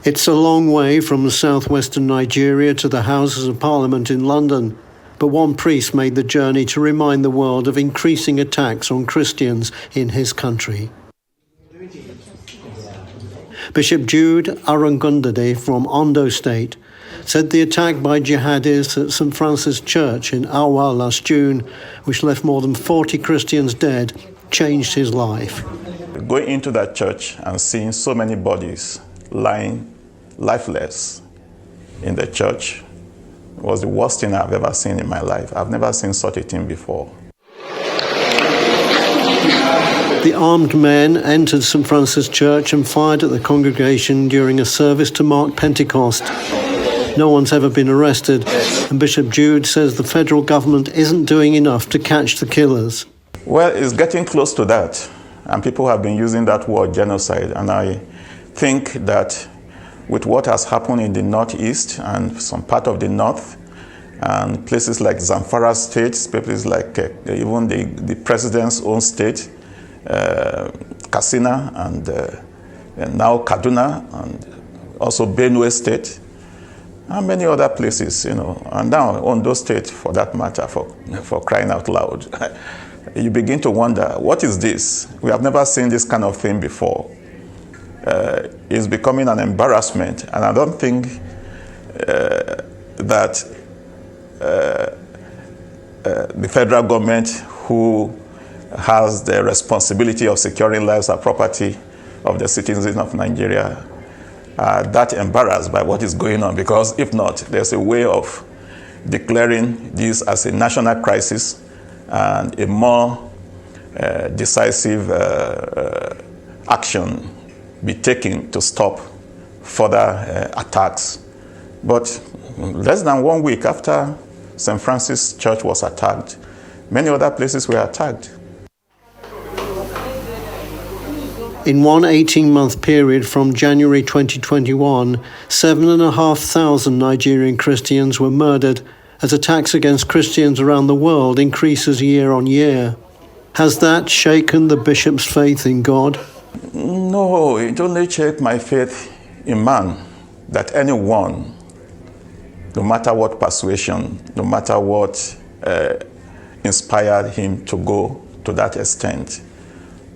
It's a long way from southwestern Nigeria to the Houses of Parliament in London, but one priest made the journey to remind the world of increasing attacks on Christians in his country. Bishop Jude Arogundade from Ondo State said the attack by jihadis at St Francis Church in Awa last June, which left more than 40 Christians dead, changed his life. Going into that church and seeing so many bodies lying lifeless in the church was the worst thing I've ever seen in my life. I've never seen such a thing before. The armed men entered St Francis Church and fired at the congregation during a service to mark Pentecost. No one's ever been arrested, and Bishop Jude says the federal government isn't doing enough to catch the killers. Well, it's getting close to that, and people have been using that word genocide, and I think that with what has happened in the northeast and some part of the north, and places like Zamfara state, places like even the president's own state, Katsina, and now Kaduna, and also Benue state, and many other places, and now Ondo state for that matter, for crying out loud. You begin to wonder, what is this? We have never seen this kind of thing before. It's becoming an embarrassment, and I don't think that the federal government, who has the responsibility of securing lives and property of the citizens of Nigeria, are that embarrassed by what is going on, because if not, there's a way of declaring this as a national crisis and a more decisive action be taken to stop further attacks. But less than 1 week after St. Francis Church was attacked, many other places were attacked. In one 18-month period from January 2021, 7,500 Nigerian Christians were murdered as attacks against Christians around the world increases year on year. Has that shaken the bishop's faith in God? No, it only shakes my faith in man, that anyone, no matter what persuasion, no matter what inspired him to go to that extent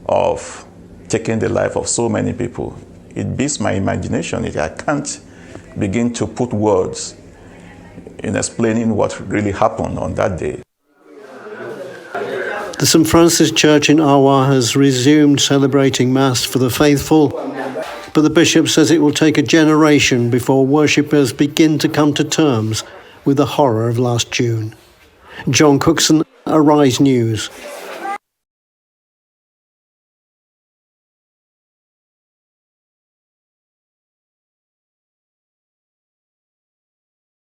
of taking the life of so many people, it beats my imagination. I can't begin to put words in explaining what really happened on that day. The St. Francis Church in Awa has resumed celebrating Mass for the faithful, but the bishop says it will take a generation before worshippers begin to come to terms with the horror of last June. John Cookson, Arise News.